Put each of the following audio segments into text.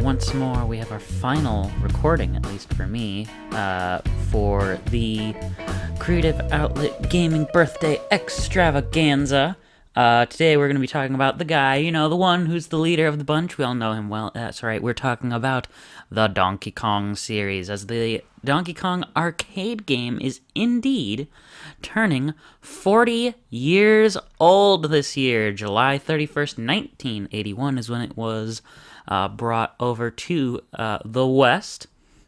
once more we have our final recording, at least for me, for the Creative Outlet Gaming Birthday Extravaganza. Today we're going to be talking about the guy, you know, the one who's the leader of the bunch. We all know him well. That's right, we're talking about the Donkey Kong series, as the Donkey Kong arcade game is indeed turning 40 years old this year. July 31st, 1981 is when it was brought over to the West.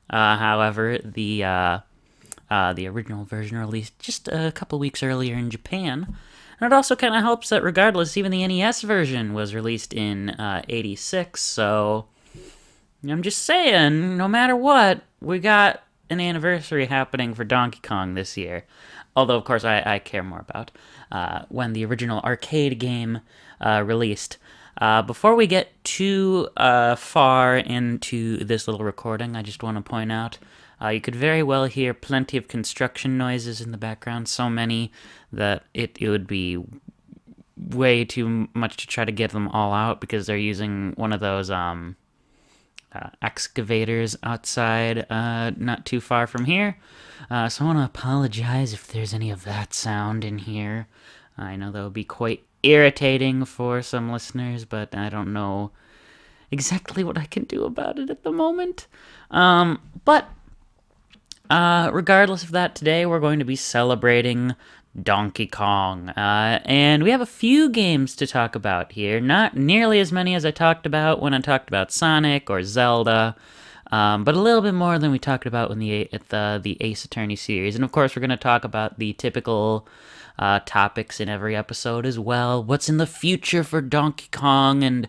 However, the original version released just a couple weeks earlier in Japan. And it also kind of helps that regardless, even the NES version was released in 86, so I'm just saying, no matter what, we got an anniversary happening for Donkey Kong this year. Although, of course, I care more about when the original arcade game released. Before we get too far into this little recording, I just want to point out you could very well hear plenty of construction noises in the background, so many that it would be way too much to try to get them all out because they're using one of those excavators outside not too far from here. So I want to apologize if there's any of that sound in here. I know that would be quite irritating for some listeners, but I don't know exactly what I can do about it at the moment. Regardless of that, today we're going to be celebrating Donkey Kong. And we have a few games to talk about here. Not nearly as many as I talked about when I talked about Sonic or Zelda, but a little bit more than we talked about when the Ace Attorney series. And of course, we're going to talk about the typical topics in every episode as well. What's in the future for Donkey Kong? And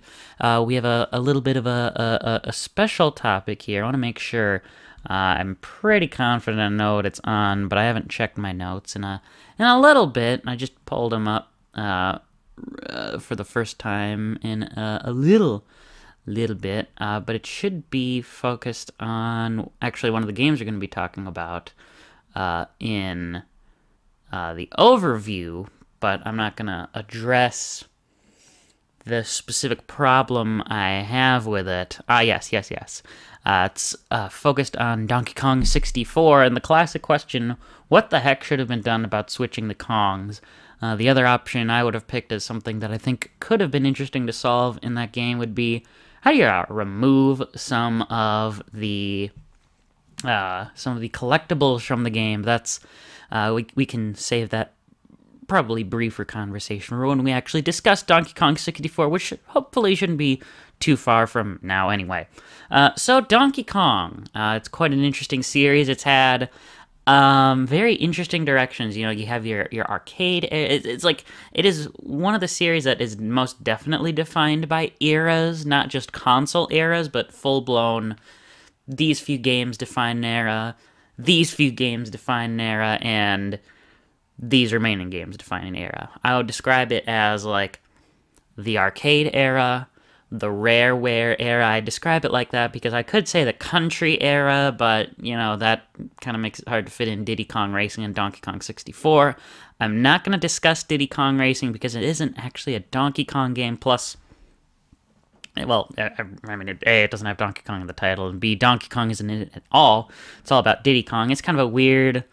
we have a little bit of a special topic here. I want to make sure. I'm pretty confident I know what it's on, but I haven't checked my notes in a little bit. I just pulled them up for the first time in a little bit, but it should be focused on actually one of the games we're going to be talking about in the overview, but I'm not going to address the specific problem I have with it. Yes. It's focused on Donkey Kong 64, and the classic question, what the heck should have been done about switching the Kongs? The other option I would have picked as something that I think could have been interesting to solve in that game would be, how do you remove some of the collectibles from the game? That's, we can save that probably briefer conversation for when we actually discuss Donkey Kong 64, which hopefully shouldn't be too far from now anyway. So Donkey Kong, it's quite an interesting series. It's had very interesting directions. You know, you have your arcade. It's like, it is one of the series that is most definitely defined by eras, not just console eras, but full-blown, these few games define an era, these few games define an era, and these remaining games define an era. I would describe it as like the arcade era, the Rareware era. I describe it like that because I could say the country era, but, you know, that kind of makes it hard to fit in Diddy Kong Racing and Donkey Kong 64. I'm not going to discuss Diddy Kong Racing because it isn't actually a Donkey Kong game, plus, well, I mean, A, it doesn't have Donkey Kong in the title, and B, Donkey Kong isn't in it at all. It's all about Diddy Kong. It's kind of a weird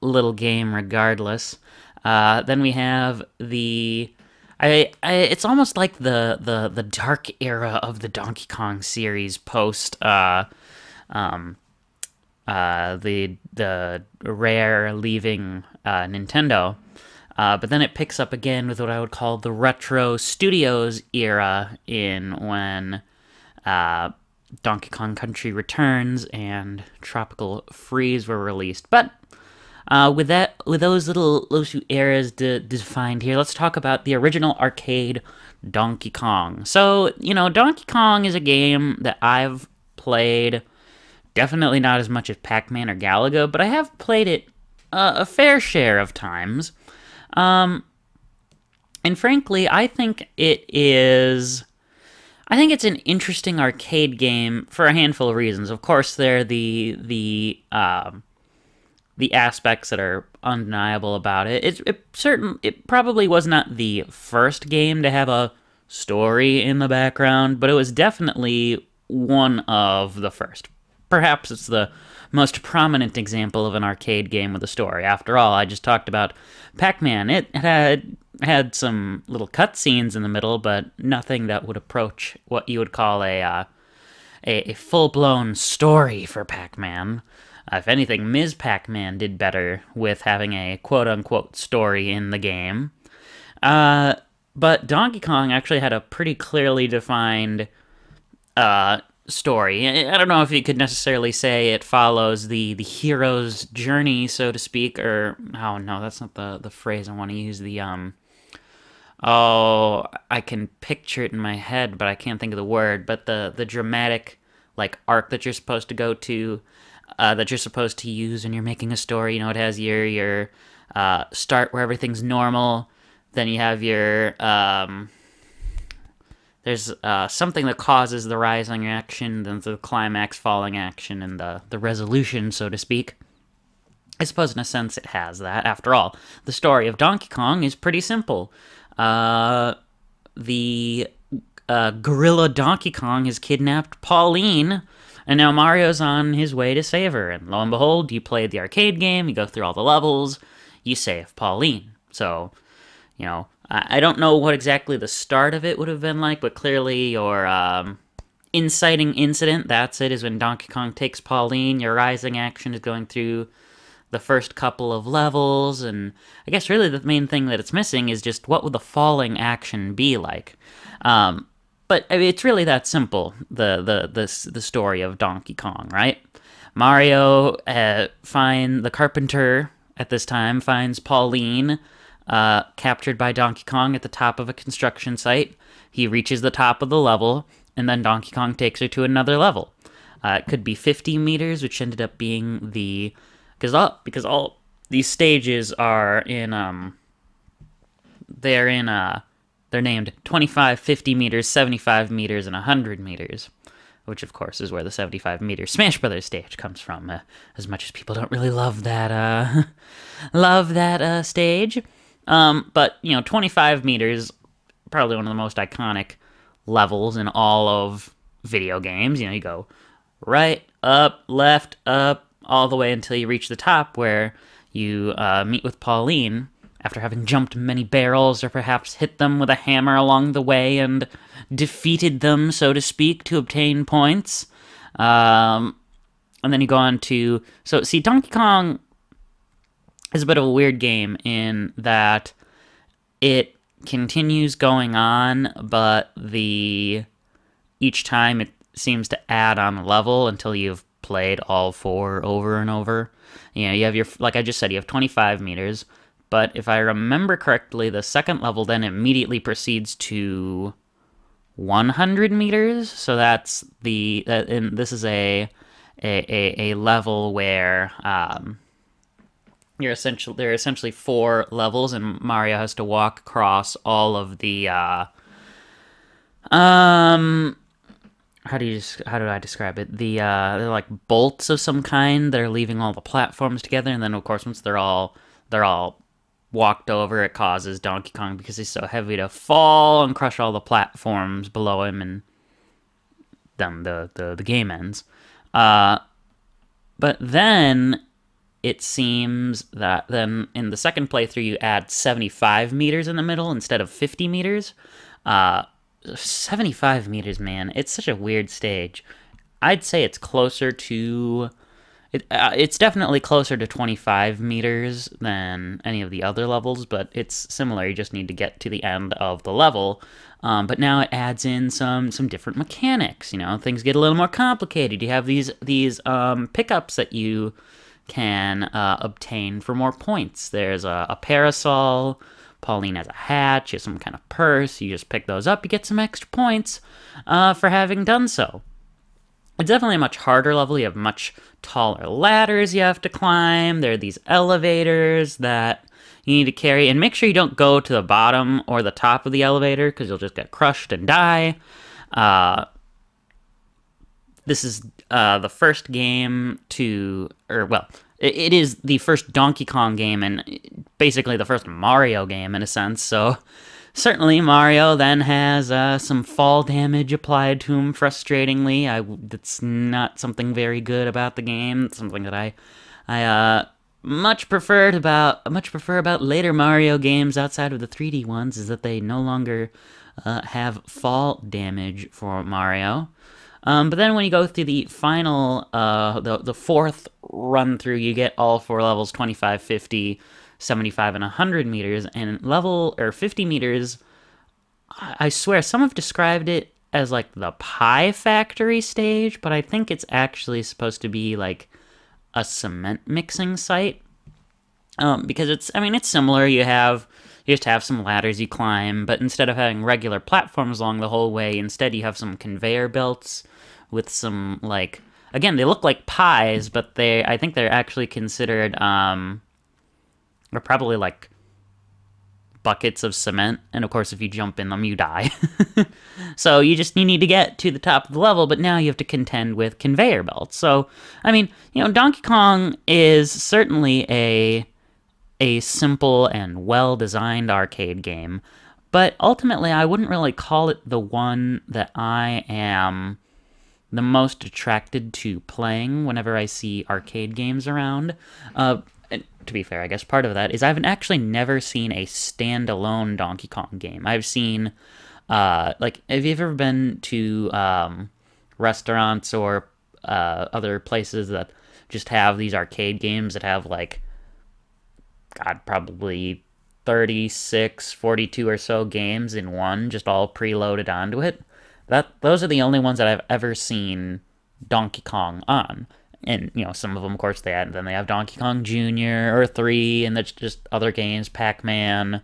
little game regardless. Then we have the... it's almost like the dark era of the Donkey Kong series post the Rare leaving Nintendo, but then it picks up again with what I would call the Retro Studios era, in when Donkey Kong Country Returns and Tropical Freeze were released. But with those two eras defined here, let's talk about the original arcade Donkey Kong. So, you know, Donkey Kong is a game that I've played, definitely not as much as Pac-Man or Galaga, but I have played it a fair share of times. And frankly, I think it's an interesting arcade game for a handful of reasons. Of course, there are the aspects that are undeniable about it. It probably was not the first game to have a story in the background, but it was definitely one of the first. Perhaps it's the most prominent example of an arcade game with a story. After all, I just talked about Pac-Man. It had some little cutscenes in the middle, but nothing that would approach what you would call a full-blown story for Pac-Man. If anything, Ms. Pac-Man did better with having a quote-unquote story in the game. But Donkey Kong actually had a pretty clearly defined story. I don't know if you could necessarily say it follows the hero's journey, so to speak, or... Oh, no, that's not the phrase I want to use. Oh, I can picture it in my head, but I can't think of the word. But the dramatic, like, arc that you're supposed to go to, that you're supposed to use when you're making a story. You know, it has your start where everything's normal. Then you have your... There's something that causes the rising action, then the climax falling action, and the resolution, so to speak. I suppose in a sense it has that. After all, the story of Donkey Kong is pretty simple. The gorilla Donkey Kong has kidnapped Pauline, and now Mario's on his way to save her. And lo and behold, you play the arcade game, you go through all the levels, you save Pauline. So, you know, I don't know what exactly the start of it would have been like, but clearly your inciting incident, that's it, is when Donkey Kong takes Pauline. Your rising action is going through the first couple of levels, and I guess really the main thing that it's missing is just what would the falling action be like. But I mean, it's really that simple, the story of Donkey Kong, right? Mario, the carpenter at this time, finds Pauline, captured by Donkey Kong at the top of a construction site. He reaches the top of the level, and then Donkey Kong takes her to another level. It could be 50 meters, which ended up being the... Because all these stages are in, they're named 25, 50 meters, 75 meters, and 100 meters. Which, of course, is where the 75-meter Smash Brothers stage comes from. As much as people don't really love that, stage. But, you know, 25 meters, probably one of the most iconic levels in all of video games. You know, you go right, up, left, up, all the way until you reach the top where you meet with Pauline after having jumped many barrels or perhaps hit them with a hammer along the way and defeated them, so to speak, to obtain points. And then you go on to... So, see, Donkey Kong is a bit of a weird game in that it continues going on, but each time it seems to add on a level until you've played all 4 over and over. You know, you have your... Like I just said, you have 25 meters, but if I remember correctly, the second level then immediately proceeds to 100 meters. So that's and this is a level where there are essentially 4 levels, and Mario has to walk across all of the how do I describe it? They're like bolts of some kind that are leaving all the platforms together, and then of course once they're all walked over, it causes Donkey Kong, because he's so heavy, to fall and crush all the platforms below him, and then the game ends. But then it seems that then in the second playthrough you add 75 meters in the middle instead of 50 meters. 75 meters, man. It's such a weird stage. I'd say it's closer to... it's definitely closer to 25 meters than any of the other levels, but it's similar. You just need to get to the end of the level. But now it adds in some different mechanics. You know, things get a little more complicated. You have these pickups that you can obtain for more points. There's a parasol. Pauline has a hat. She has some kind of purse. You just pick those up. You get some extra points for having done so. It's definitely a much harder level. You have much taller ladders you have to climb. There are these elevators that you need to carry. And make sure you don't go to the bottom or the top of the elevator, because you'll just get crushed and die. This is the first game to... It is the first Donkey Kong game and basically the first Mario game in a sense. So Certainly, Mario then has some fall damage applied to him frustratingly. That's not something very good about the game. It's something that I much prefer about later Mario games outside of the 3D ones, is that they no longer have fall damage for Mario. But then when you go through the final, the fourth run through, you get all 4 levels, 25, 50, 75, and 100 meters, and 50 meters, I swear, some have described it as, like, the Pie Factory stage, but I think it's actually supposed to be, like, a cement mixing site. Because it's similar. You just have some ladders you climb, but instead of having regular platforms along the whole way, instead you have some conveyor belts with some, like, again, they look like pies, but I think they're actually considered, or probably like buckets of cement, and of course if you jump in them you die. So you need to get to the top of the level, but now you have to contend with conveyor belts. So Donkey Kong is certainly a simple and well-designed arcade game, but ultimately I wouldn't really call it the one that I am the most attracted to playing whenever I see arcade games around. And to be fair, I guess part of that is I've actually never seen a standalone Donkey Kong game. I've seen, like, have you ever been to restaurants or other places that just have these arcade games that have, like, God, probably 36, 42 or so games in one, just all preloaded onto it? Those are the only ones that I've ever seen Donkey Kong on. And, some of them, of course, they have Donkey Kong Jr. or 3, and that's just other games, Pac-Man,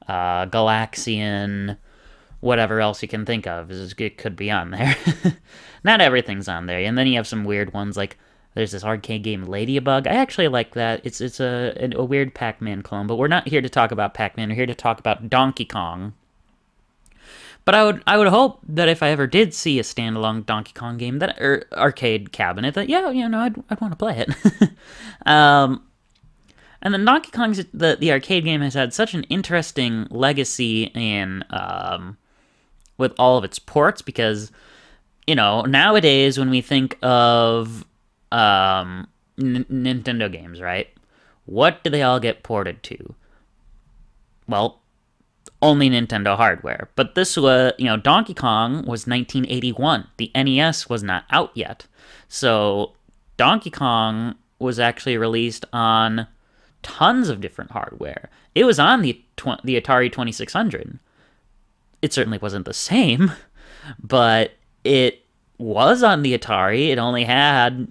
Galaxian, whatever else you can think of. It could be on there. Not everything's on there. And then you have some weird ones, like, there's this arcade game, Ladybug. I actually like that. It's a weird Pac-Man clone, but we're not here to talk about Pac-Man. We're here to talk about Donkey Kong. But I would hope that if I ever did see a standalone Donkey Kong game, or arcade cabinet, that I'd want to play it. And then Donkey Kong's the arcade game has had such an interesting legacy in with all of its ports, because nowadays when we think of Nintendo games, right? What do they all get ported to? Well, only Nintendo hardware. But this was, Donkey Kong was 1981. The NES was not out yet. So Donkey Kong was actually released on tons of different hardware. It was on the Atari 2600. It certainly wasn't the same, but it was on the Atari. It only had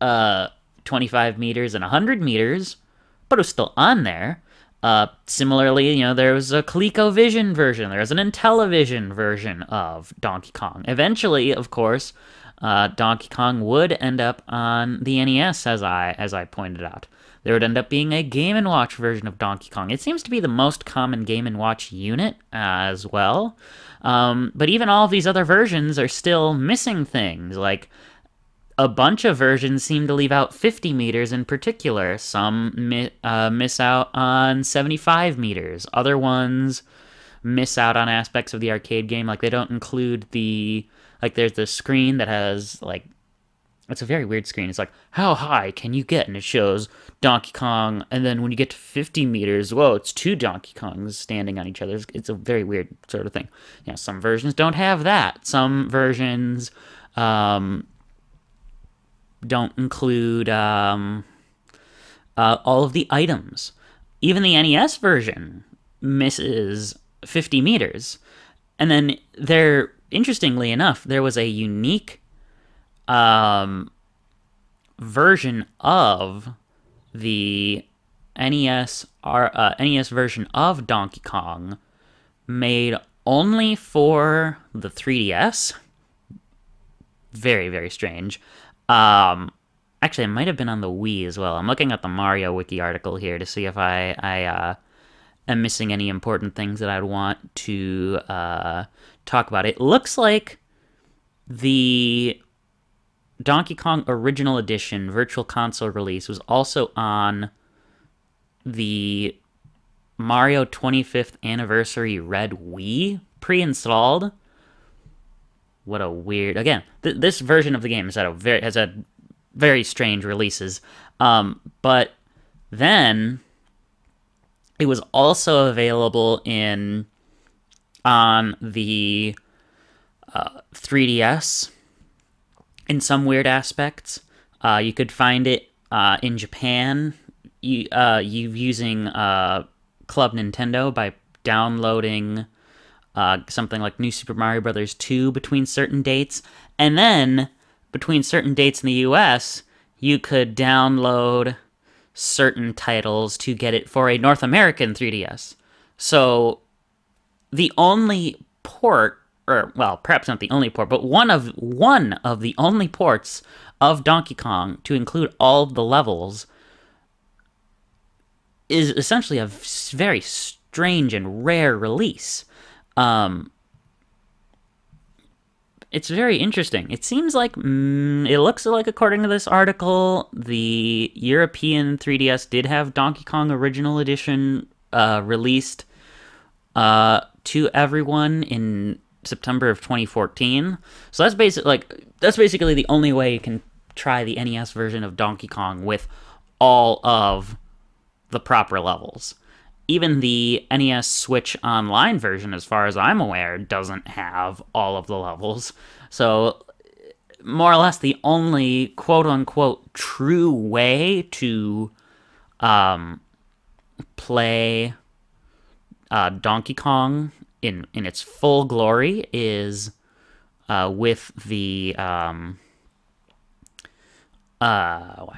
25 meters and 100 meters, but it was still on there. Similarly, there was a ColecoVision version. There was an Intellivision version of Donkey Kong. Eventually, of course, Donkey Kong would end up on the NES, as I pointed out. There would end up being a Game & Watch version of Donkey Kong. It seems to be the most common Game & Watch unit as well. But even all of these other versions are still missing things, like a bunch of versions seem to leave out 50 meters in particular. Some miss out on 75 meters. Other ones miss out on aspects of the arcade game. Like, they don't include there's this screen that has, like, it's a very weird screen. It's like, how high can you get? And it shows Donkey Kong, and then when you get to 50 meters, whoa, it's 2 Donkey Kongs standing on each other. It's a very weird sort of thing. Some versions don't have that. Some versions don't include all of the items. Even the NES version misses 50 meters. And then interestingly enough, there was a unique version of the NES version of Donkey Kong made only for the 3DS. Very, very strange. Actually, it might have been on the Wii as well. I'm looking at the Mario Wiki article here to see if I am missing any important things that I'd want to talk about. It looks like the Donkey Kong Original Edition Virtual Console release was also on the Mario 25th Anniversary Red Wii pre-installed. What a weird... Again, this version of the game has had very strange releases. But then it was also available on the 3DS in some weird aspects. You could find it in Japan using Club Nintendo by downloading something like New Super Mario Bros. 2 between certain dates. And then, between certain dates in the US, you could download certain titles to get it for a North American 3DS. So, the only port, or, well, perhaps not the only port, but one of the only ports of Donkey Kong to include all of the levels is essentially a very strange and rare release. It's very interesting. It seems like, it looks like, according to this article, the European 3DS did have Donkey Kong Original Edition released to everyone in September of 2014. So that's basically the only way you can try the NES version of Donkey Kong with all of the proper levels. Even the NES Switch Online version, as far as I'm aware, doesn't have all of the levels. So, more or less, the only quote-unquote true way to play Donkey Kong in its full glory is with the... why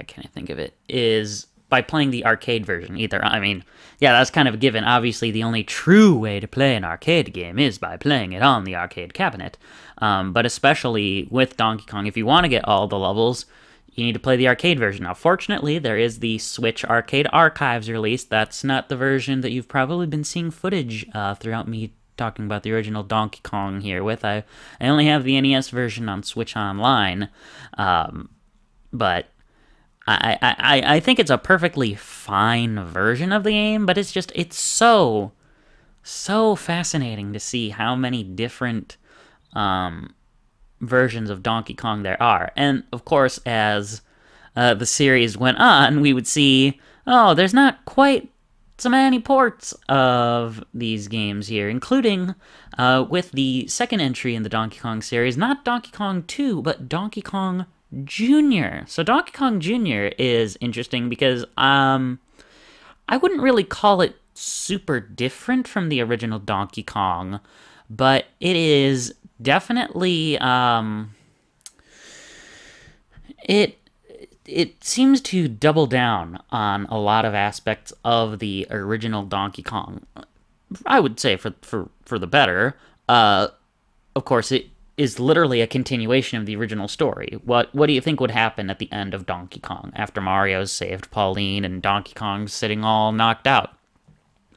can't I think of it? Is by playing the arcade version. Yeah, that's kind of a given. Obviously, the only true way to play an arcade game is by playing it on the arcade cabinet. But especially with Donkey Kong, if you want to get all the levels, you need to play the arcade version. Now, fortunately, there is the Switch Arcade Archives release. That's not the version that you've probably been seeing footage throughout me talking about the original Donkey Kong here with. I only have the NES version on Switch Online, but I think it's a perfectly fine version of the game, but it's so fascinating to see how many different versions of Donkey Kong there are. And, of course, as the series went on, we would see, oh, there's not quite so many ports of these games here, including with the second entry in the Donkey Kong series, not Donkey Kong 2, but Donkey Kong Jr. So Donkey Kong Jr. is interesting because I wouldn't really call it super different from the original Donkey Kong, but it is definitely it seems to double down on a lot of aspects of the original Donkey Kong. I would say for the better. Of course, it is literally a continuation of the original story. What do you think would happen at the end of Donkey Kong after Mario's saved Pauline and Donkey Kong's sitting all knocked out?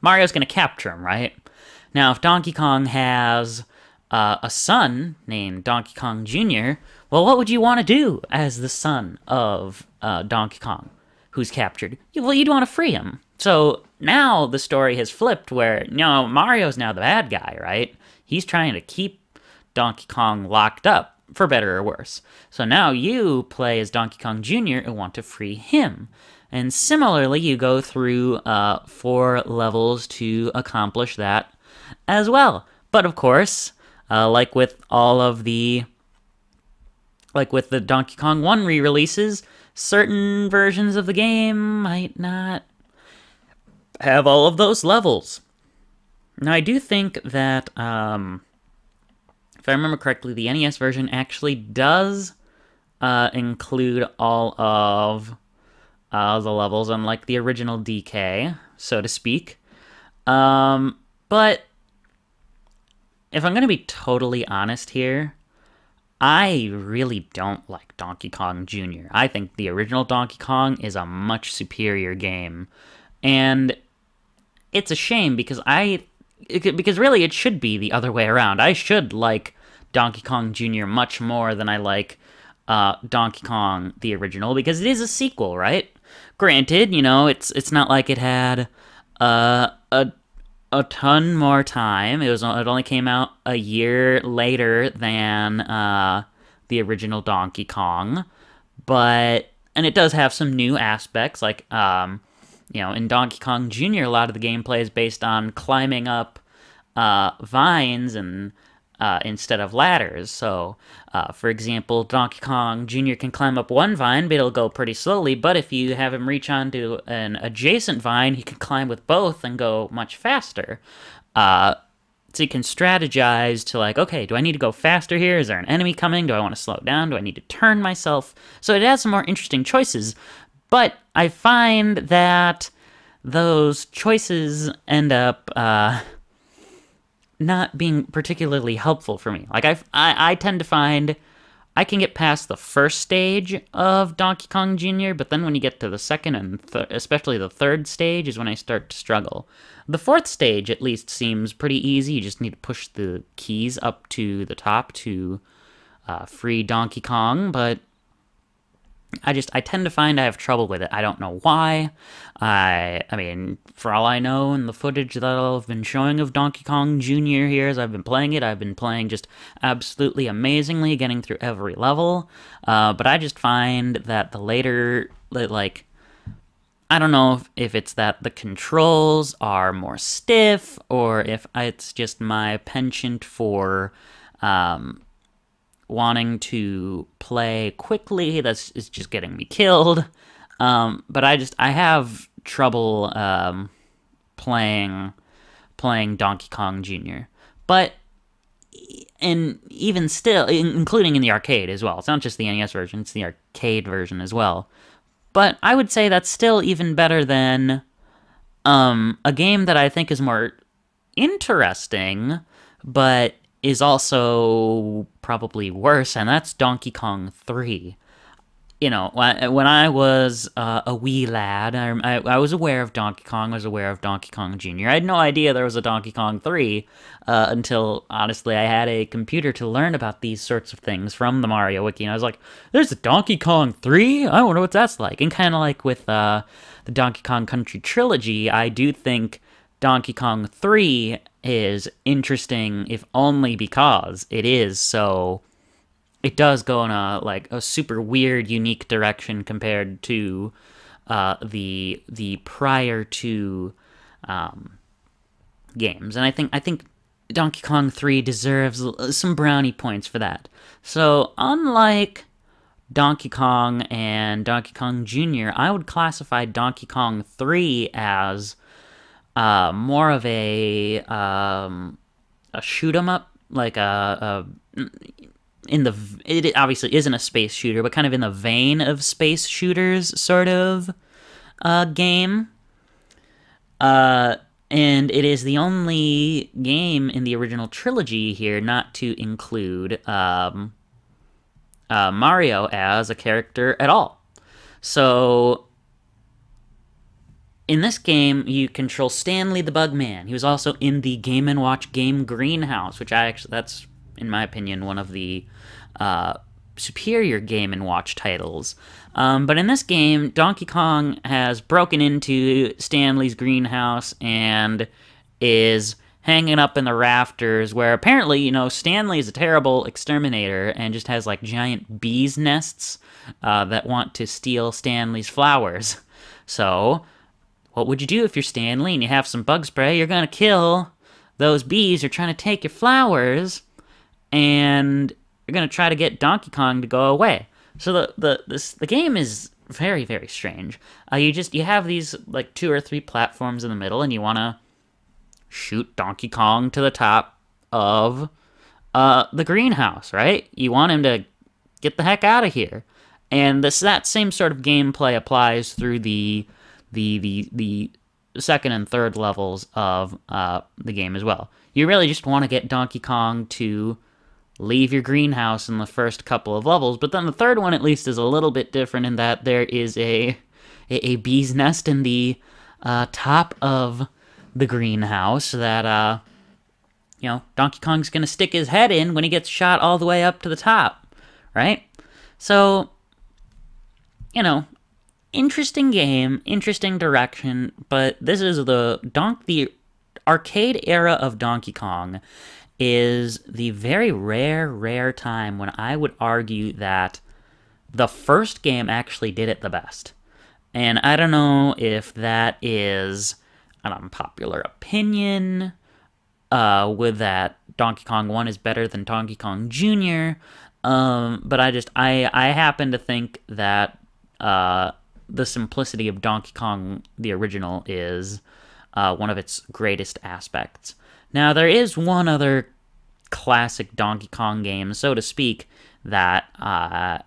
Mario's going to capture him, right? Now, if Donkey Kong has a son named Donkey Kong Jr., well, what would you want to do as the son of Donkey Kong who's captured? Well, you'd want to free him. So now the story has flipped where, Mario's now the bad guy, right? He's trying to keep Donkey Kong locked up, for better or worse. So now you play as Donkey Kong Jr. and want to free him. And similarly, you go through 4 levels to accomplish that as well. But of course, like with the Donkey Kong 1 re-releases, certain versions of the game might not have all of those levels. Now, I do think that, if I remember correctly, the NES version actually does include all of the levels, unlike the original DK, so to speak. But if I'm going to be totally honest here, I really don't like Donkey Kong Jr. I think the original Donkey Kong is a much superior game. And it's a shame because really it should be the other way around. I should like Donkey Kong Jr. much more than I like Donkey Kong the original, because it is a sequel, right? Granted, it's not like it had a ton more time. It only came out a year later than the original Donkey Kong, and it does have some new aspects, like in Donkey Kong Jr., a lot of the gameplay is based on climbing up vines and instead of ladders. So, for example, Donkey Kong Jr. can climb up one vine, but it'll go pretty slowly. But if you have him reach onto an adjacent vine, he can climb with both and go much faster. So you can strategize to like, okay, do I need to go faster here? Is there an enemy coming? Do I want to slow down? Do I need to turn myself? So it has some more interesting choices. But I find that those choices end up not being particularly helpful for me. Like I tend to find I can get past the first stage of Donkey Kong Jr., but then when you get to the second and especially the third stage is when I start to struggle. The fourth stage at least seems pretty easy. You just need to push the keys up to the top to free Donkey Kong, but I tend to find I have trouble with it. I don't know why. I mean, for all I know, in the footage that I've been showing of Donkey Kong Jr. here as I've been playing it, I've been playing just absolutely amazingly, getting through every level. But I just find that the later, like, I don't know if it's that the controls are more stiff, or if it's just my penchant for wanting to play quickly is just getting me killed. But I have trouble playing Donkey Kong Jr. But even still, including in the arcade as well. It's not just the NES version, it's the arcade version as well. But I would say that's still even better than a game that I think is more interesting, but is also probably worse, and that's Donkey Kong 3. You know, when I was a wee lad, I was aware of Donkey Kong, I was aware of Donkey Kong Jr. I had no idea there was a Donkey Kong 3 until, honestly, I had a computer to learn about these sorts of things from the Mario Wiki, and I was like, there's a Donkey Kong 3? I wonder what that's like. And kind of like with the Donkey Kong Country Trilogy, I do think Donkey Kong 3 is interesting, if only because it is so... It does go in a super weird, unique direction compared to the prior two games, and I think Donkey Kong 3 deserves some brownie points for that. So unlike Donkey Kong and Donkey Kong Jr., I would classify Donkey Kong 3 as more of a shoot 'em up, like it obviously isn't a space shooter, but kind of in the vein of space shooters sort of game. And it is the only game in the original trilogy here not to include Mario as a character at all. So in this game, you control Stanley the Bugman. He was also in the Game & Watch game Greenhouse, which that's, in my opinion, one of the superior Game & Watch titles. But in this game, Donkey Kong has broken into Stanley's greenhouse and is hanging up in the rafters, where apparently, you know, Stanley is a terrible exterminator and just has, like, giant bees' nests that want to steal Stanley's flowers. So what would you do if you're Stanley and you have some bug spray? You're gonna kill those bees who are trying to take your flowers, and you're gonna try to get Donkey Kong to go away. So the game is very, very strange. You have these like 2 or 3 platforms in the middle, and you wanna shoot Donkey Kong to the top of the greenhouse, right? You want him to get the heck out of here. And that same sort of gameplay applies through the second and third levels of the game as well. You really just want to get Donkey Kong to leave your greenhouse in the first couple of levels, but then the third one at least is a little bit different in that there is a bee's nest in the top of the greenhouse that you know, Donkey Kong's gonna stick his head in when he gets shot all the way up to the top, right? So, you know, interesting game, interesting direction, but this is the arcade era of Donkey Kong is the very rare time when I would argue that the first game actually did it the best. And I don't know if that is an unpopular opinion, with that Donkey Kong 1 is better than Donkey Kong Jr., but I happen to think that the simplicity of Donkey Kong, the original, is one of its greatest aspects. Now, there is one other classic Donkey Kong game, so to speak, that I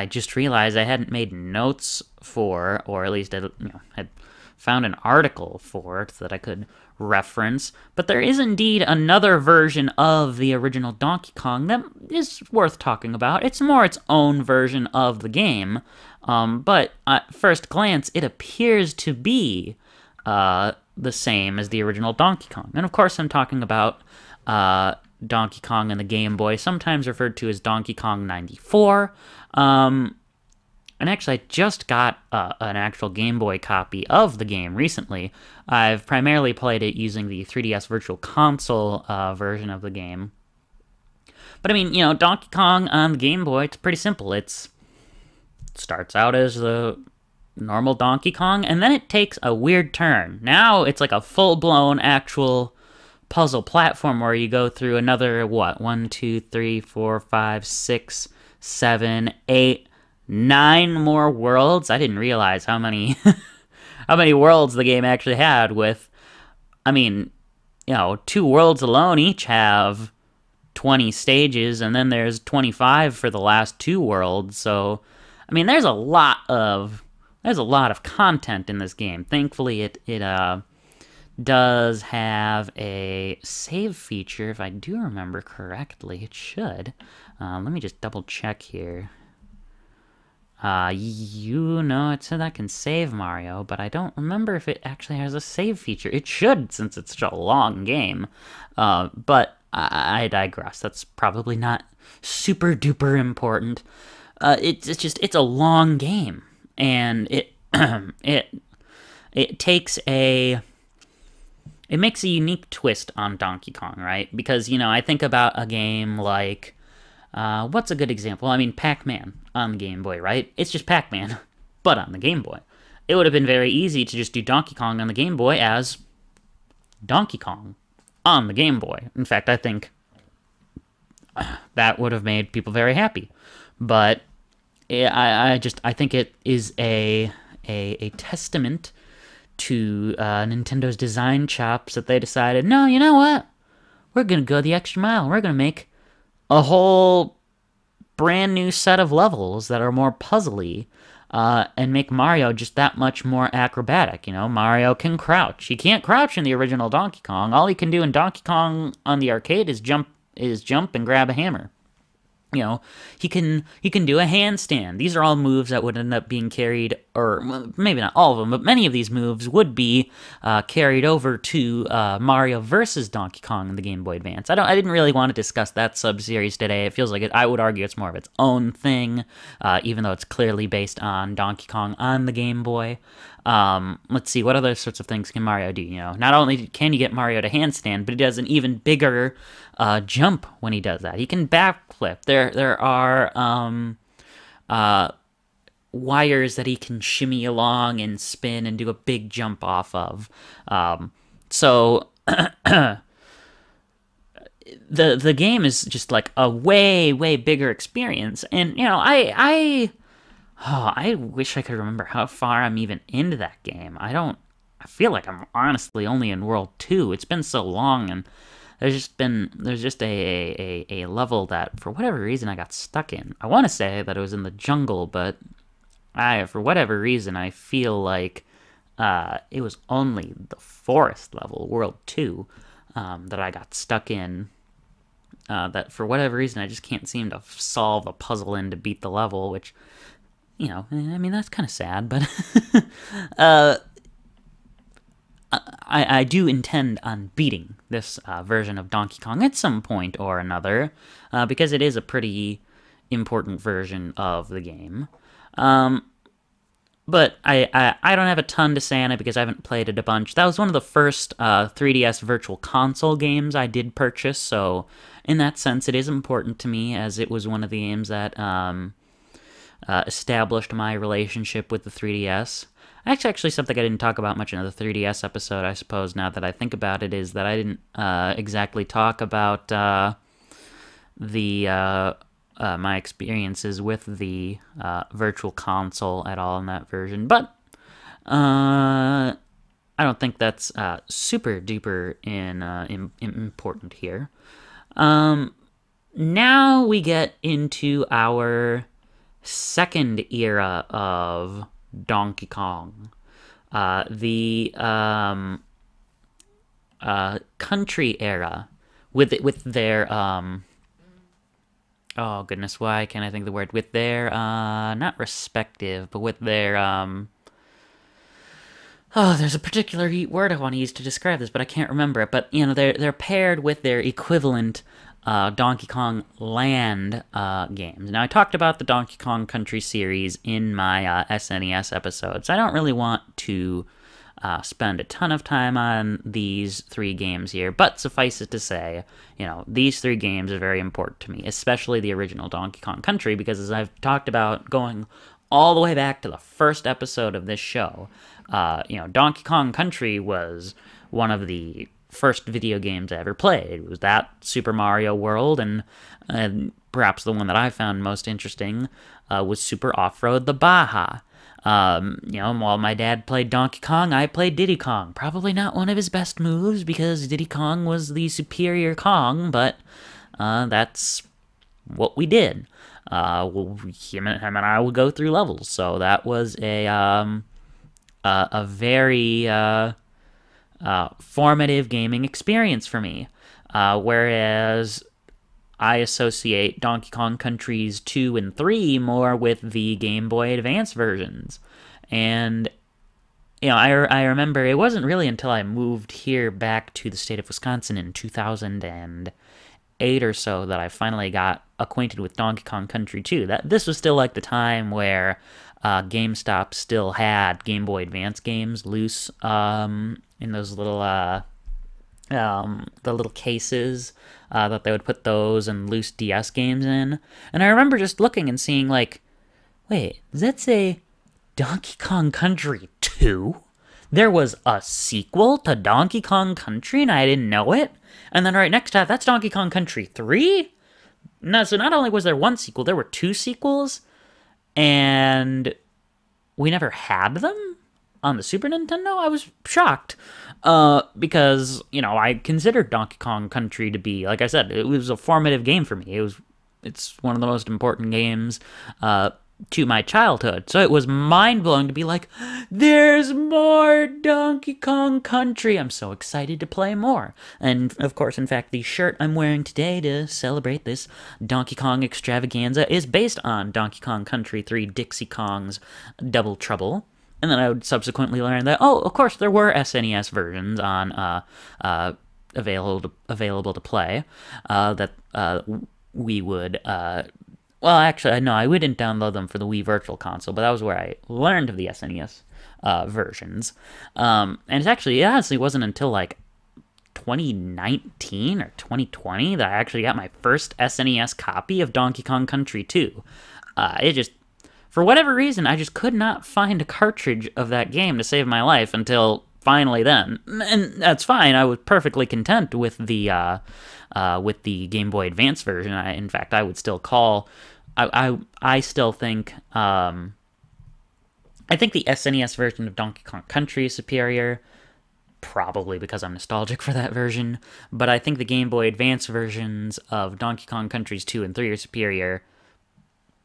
just realized I hadn't made notes for, or at least had found an article for it that I could reference. But there is indeed another version of the original Donkey Kong that is worth talking about. It's more its own version of the game, but at first glance, it appears to be the same as the original Donkey Kong. And of course, I'm talking about Donkey Kong and the Game Boy, sometimes referred to as Donkey Kong 94. And actually, I just got an actual Game Boy copy of the game recently. I've primarily played it using the 3DS Virtual Console version of the game. But I mean, Donkey Kong on the Game Boy, it's pretty simple. It starts out as the normal Donkey Kong, and then it takes a weird turn. Now it's like a full-blown actual puzzle platform where you go through another, 1, 2, 3, 4, 5, 6, 7, 8, 9 more worlds. I didn't realize how many how many worlds the game actually had with, 2 worlds alone each have 20 stages, and then there's 25 for the last 2 worlds. So, there's a lot of content in this game. Thankfully, it does have a save feature, if I do remember correctly. It should. Let me just double check here. It said I can save Mario, but I don't remember if it actually has a save feature. It should, since it's such a long game. But I digress. That's probably not super duper important. It's a long game, and it makes a unique twist on Donkey Kong, right? Because, I think about a game like, what's a good example? Pac-Man on the Game Boy, right? It's just Pac-Man, but on the Game Boy. It would have been very easy to just do Donkey Kong on the Game Boy as Donkey Kong on the Game Boy. In fact, I think that would have made people very happy. But I think it is a testament to Nintendo's design chops that they decided, no, you know what? We're going to go the extra mile. We're going to make a whole brand new set of levels that are more puzzly, and make Mario just that much more acrobatic. Mario can crouch. He can't crouch in the original Donkey Kong. All he can do in Donkey Kong on the arcade is jump and grab a hammer. He can do a handstand. These are all moves that would end up being carried, or maybe not all of them, but many of these moves would be carried over to Mario versus Donkey Kong in the Game Boy Advance. I didn't really want to discuss that sub-series today. It feels like I would argue it's more of its own thing, even though it's clearly based on Donkey Kong on the Game Boy. Let's see, what other sorts of things can Mario do? Not only can you get Mario to handstand, but he does an even bigger jump when he does that. He can backflip. There are wires that he can shimmy along and spin and do a big jump off of. So the game is just like a way bigger experience. And I wish I could remember how far I'm even into that game. I feel like I'm honestly only in World 2. It's been so long, and there's just a level that, for whatever reason, I got stuck in. I want to say that it was in the jungle, but for whatever reason, I feel like it was only the forest level, World 2, that I got stuck in. That, for whatever reason, I just can't seem to solve a puzzle in to beat the level, which, that's kind of sad, but I do intend on beating this version of Donkey Kong at some point or another, because it is a pretty important version of the game. but I don't have a ton to say on it because I haven't played it a bunch. That was one of the first 3DS Virtual Console games I did purchase, so in that sense, it is important to me, as it was one of the games that established my relationship with the 3DS. Actually, something I didn't talk about much in the 3DS episode, I suppose, now that I think about it, is that I didn't exactly talk about my experiences with the Virtual Console at all in that version, but I don't think that's super duper important here. Now we get into our second era of Donkey Kong, the country era, with their oh goodness, why can't I think of the word? With their not respective, but with their oh, there's a particular word I want to use to describe this, but I can't remember it. But you know, they're paired with their equivalent Donkey Kong Land games. Now, I talked about the Donkey Kong Country series in my SNES episode, so I don't really want to spend a ton of time on these three games here, but suffice it to say, you know, these three games are very important to me, especially the original Donkey Kong Country, because as I've talked about going all the way back to the first episode of this show, you know, Donkey Kong Country was one of the first video games I ever played. It was that Super Mario World, and perhaps the one that I found most interesting was Super Off-Road the Baja. You know, while my dad played Donkey Kong, I played Diddy Kong. Probably not one of his best moves, because Diddy Kong was the superior Kong, but that's what we did. Him and I would go through levels, so that was a very formative gaming experience for me. Whereas I associate Donkey Kong Countries 2 and 3 more with the Game Boy Advance versions. And, you know, I remember it wasn't really until I moved here back to the state of Wisconsin in 2008 or so that I finally got acquainted with Donkey Kong Country 2. This was still like the time where GameStop still had Game Boy Advance games loose in those little the little cases that they would put those and loose DS games in. And I remember just looking and seeing, like, wait, does that say Donkey Kong Country 2? There was a sequel to Donkey Kong Country and I didn't know it? And then right next to that, that's Donkey Kong Country 3? No, so not only was there one sequel, there were two sequels, and we never had them on the Super Nintendo? I was shocked. Because, you know, I considered Donkey Kong Country to be, like I said, it was a formative game for me. It's one of the most important games to my childhood. So it was mind-blowing to be like, there's more Donkey Kong Country. I'm so excited to play more. And, of course, in fact, the shirt I'm wearing today to celebrate this Donkey Kong Extravaganza is based on Donkey Kong Country 3 Dixie Kong's Double Trouble. And then I would subsequently learn that, oh, of course, there were SNES versions on available to play that we would... well, actually, no, I wouldn't download them for the Wii Virtual Console, but that was where I learned of the SNES versions. And it honestly wasn't until, like, 2019 or 2020 that I actually got my first SNES copy of Donkey Kong Country 2. For whatever reason, I just could not find a cartridge of that game to save my life until finally then. And that's fine. I was perfectly content with the Game Boy Advance version. In fact, I would still call... I still think... I think the SNES version of Donkey Kong Country is superior, probably because I'm nostalgic for that version. But I think the Game Boy Advance versions of Donkey Kong Countries 2 and 3 are superior,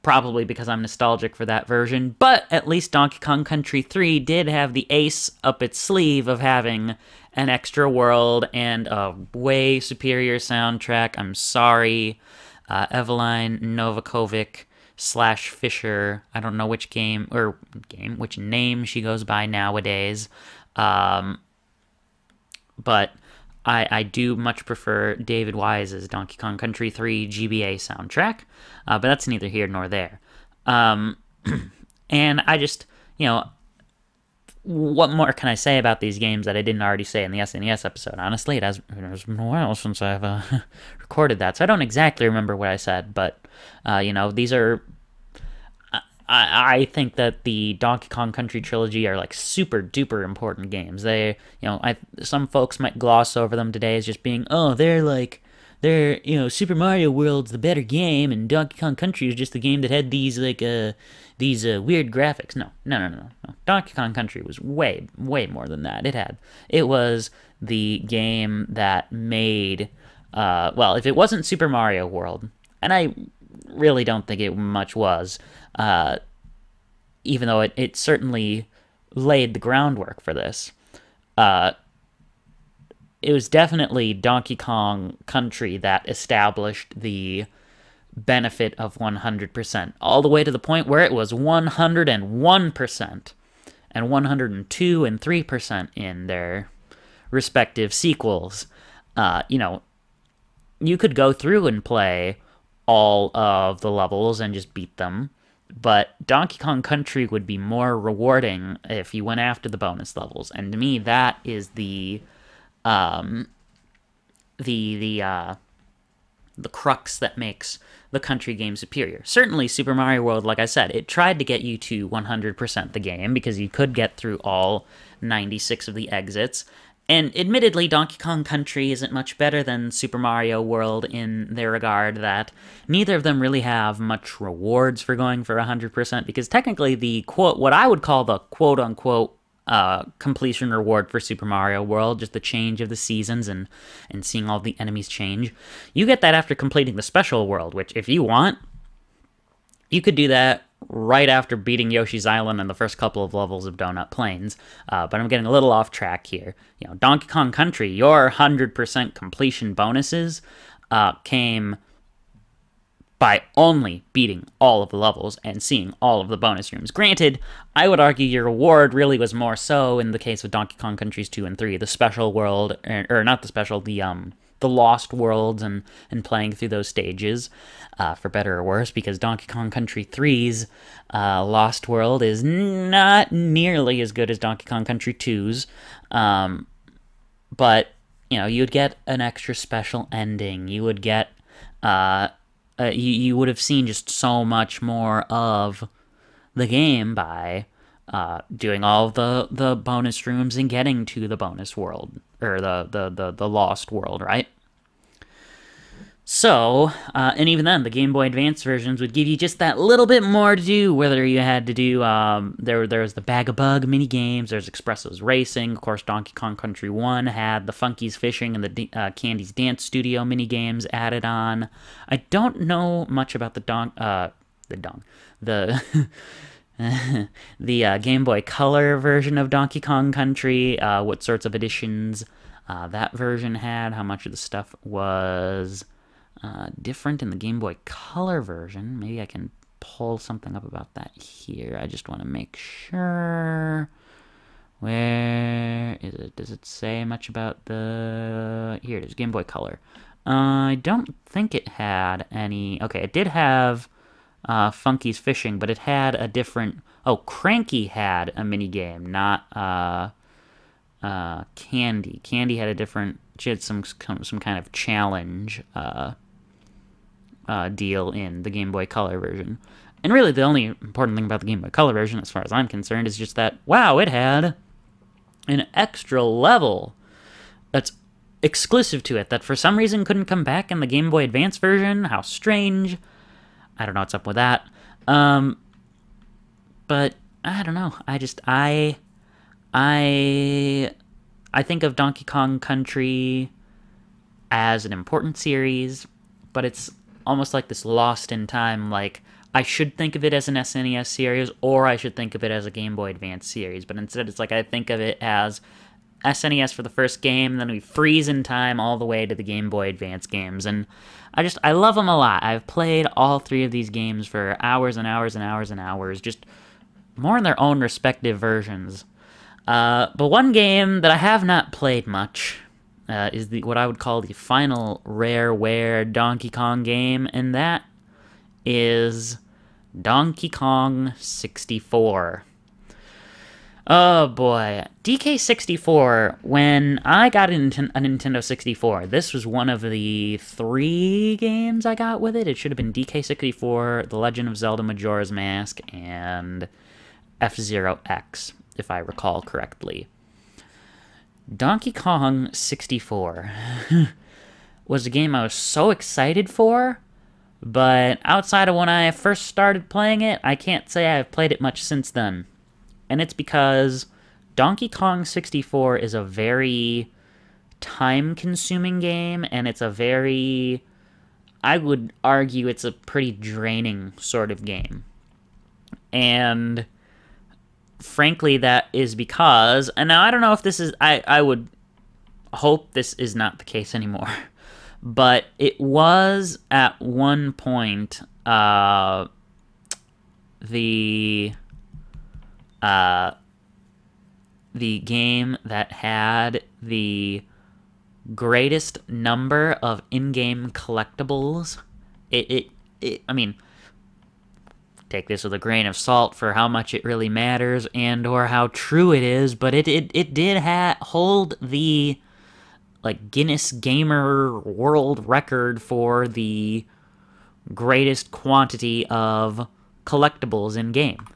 probably because I'm nostalgic for that version, but at least Donkey Kong Country 3 did have the ace up its sleeve of having an extra world and a way superior soundtrack. I'm sorry, Eveline Novakovic / Fisher, I don't know which which name she goes by nowadays, but I do much prefer David Wise's Donkey Kong Country 3 GBA soundtrack, but that's neither here nor there. And I just, you know, what more can I say about these games that I didn't already say in the SNES episode? Honestly, it has been a while since I've recorded that, so I don't exactly remember what I said, but, these are... I think that the Donkey Kong Country trilogy are, like, super duper important games. They, some folks might gloss over them today as just being, oh, Super Mario World's the better game, and Donkey Kong Country is just the game that had these weird graphics. No. Donkey Kong Country was way more than that. It was the game that made, if it wasn't Super Mario World, and I really don't think it much was, even though it certainly laid the groundwork for this, it was definitely Donkey Kong Country that established the benefit of 100%, all the way to the point where it was 101% and 102 and 3% in their respective sequels. You could go through and play all of the levels and just beat them, but Donkey Kong Country would be more rewarding if you went after the bonus levels, and to me, that is the crux that makes the Country game superior. Certainly, Super Mario World, like I said, it tried to get you to 100% the game, because you could get through all 96 of the exits, and admittedly, Donkey Kong Country isn't much better than Super Mario World in their regard that neither of them really have much rewards for going for 100%, because technically what I would call the quote-unquote completion reward for Super Mario World, just the change of the seasons and seeing all the enemies change, you get that after completing the special world, which, if you want, you could do that right after beating Yoshi's Island and the first couple of levels of Donut Plains, but I'm getting a little off track here. Donkey Kong Country, your 100% completion bonuses came by only beating all of the levels and seeing all of the bonus rooms. Granted, I would argue your reward really was more so in the case of Donkey Kong Countries 2 and 3, the special world, or not the special, the Lost Worlds and playing through those stages, for better or worse, because Donkey Kong Country 3's Lost World is not nearly as good as Donkey Kong Country 2's, but, you'd get an extra special ending, you would get, you would have seen just so much more of the game by doing all the bonus rooms and getting to the bonus world, or the Lost World, right? So, and even then, the Game Boy Advance versions would give you just that little bit more to do, whether you had to do, there was the Bag-a-Bug mini-games, there's Expresso's Racing, of course, Donkey Kong Country 1 had the Funky's Fishing and the Candy's Dance Studio mini-games added on. I don't know much about the Game Boy Color version of Donkey Kong Country, what sorts of additions that version had, how much of the stuff was different in the Game Boy Color version. Maybe I can pull something up about that here. I just want to make sure. Where is it? Does it say much about the... Here it is, Game Boy Color. I don't think it had any... Okay, it did have Funky's Fishing, but it had a different... Oh, Cranky had a minigame, not Candy. Candy had a different... She had some kind of challenge deal in the Game Boy Color version. And really, the only important thing about the Game Boy Color version, as far as I'm concerned, is just that, wow, it had an extra level that's exclusive to it, that for some reason couldn't come back in the Game Boy Advance version. How strange. I don't know what's up with that. But, I don't know. I think of Donkey Kong Country as an important series, but it's almost like this lost in time, like, I should think of it as an SNES series, or I should think of it as a Game Boy Advance series, but instead it's like I think of it as SNES for the first game, then we freeze in time all the way to the Game Boy Advance games, and I love them a lot. I've played all three of these games for hours and hours and hours and hours, just more in their own respective versions. But one game that I have not played much is what I would call the final Rareware Donkey Kong game, and that is Donkey Kong 64. Oh boy, DK64. When I got a Nintendo 64, this was one of the 3 games I got with it. It should have been DK64, The Legend of Zelda Majora's Mask, and F-Zero X, if I recall correctly. Donkey Kong 64 was a game I was so excited for, but outside of when I first started playing it, I can't say I've played it much since then. And it's because Donkey Kong 64 is a very time-consuming game, and it's a very, I would argue it's a pretty draining sort of game. And frankly, that is because, and now I don't know if this is, I would hope this is not the case anymore, but it was at one point the game that had the greatest number of in-game collectibles. I mean, take this with a grain of salt for how much it really matters and or how true it is, but it did hold the Guinness Gamer World Record for the greatest quantity of collectibles in game.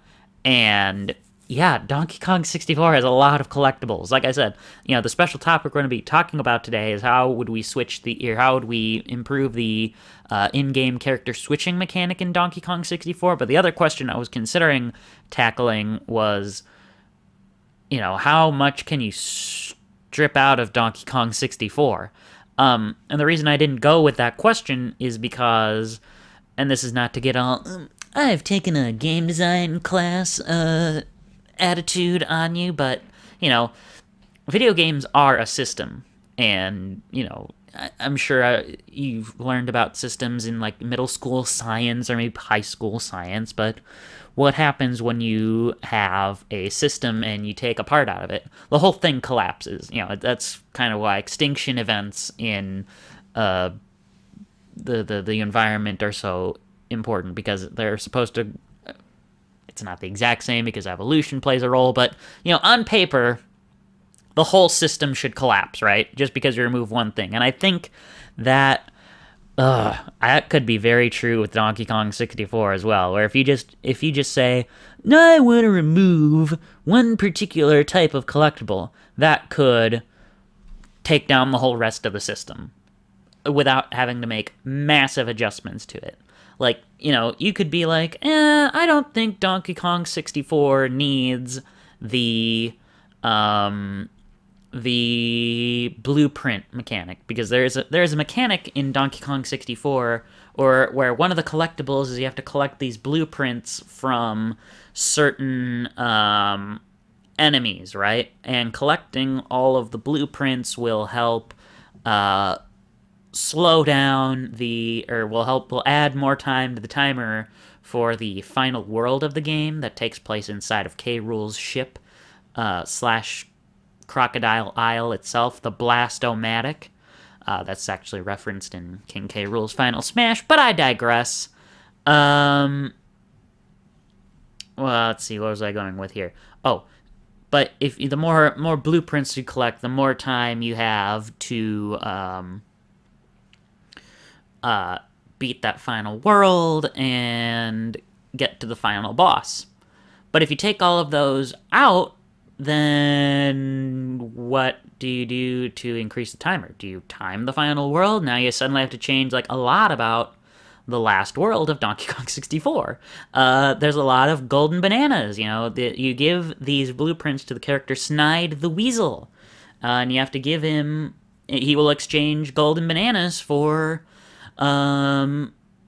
And yeah, Donkey Kong 64 has a lot of collectibles. Like I said, the special topic we're going to be talking about today is how would we improve the in-game character switching mechanic in Donkey Kong 64. But the other question I was considering tackling was, how much can you strip out of Donkey Kong 64? And the reason I didn't go with that question is because, and this is not to get all, I've taken a game design class, attitude on you, but, video games are a system, and, I'm sure you've learned about systems in, middle school science or maybe high school science, but what happens when you have a system and you take a part out of it? The whole thing collapses. That's kind of why extinction events in the environment are so important, because they're supposed to, it's not the exact same because evolution plays a role, but, on paper, the whole system should collapse, right? Just because you remove one thing. And I think that could be very true with Donkey Kong 64 as well, where if you just say, no, I want to remove one particular type of collectible, that could take down the whole rest of the system without having to make massive adjustments to it. You could be like, I don't think Donkey Kong 64 needs the blueprint mechanic, because there's a mechanic in Donkey Kong 64 where one of the collectibles is you have to collect these blueprints from certain enemies, right? And collecting all of the blueprints will help slow down will add more time to the timer for the final world of the game that takes place inside of K. Rool's ship / Crocodile Isle itself, the Blast-O-Matic. That's actually referenced in King K. Rool's Final Smash, but I digress. Well, let's see, what was I going with here? Oh, but if the more blueprints you collect, the more time you have to beat that final world and get to the final boss. But if you take all of those out, then what do you do to increase the timer? Do you time the final world? Now you suddenly have to change a lot about the last world of Donkey Kong 64. There's a lot of golden bananas, you give these blueprints to the character Snide the Weasel, and you have to give him, he will exchange golden bananas for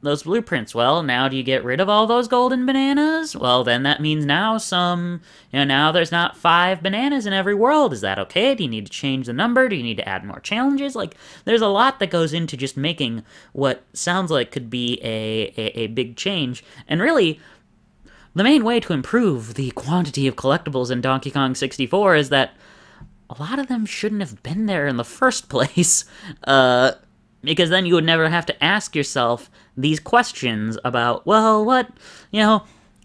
those blueprints. Well, now do you get rid of all those golden bananas? Well, then that means now now there's not 5 bananas in every world. Is that okay? Do you need to change the number? Do you need to add more challenges? There's a lot that goes into just making what sounds like could be a big change. And really, the main way to improve the quantity of collectibles in Donkey Kong 64 is that a lot of them shouldn't have been there in the first place, because then you would never have to ask yourself these questions about, well, what,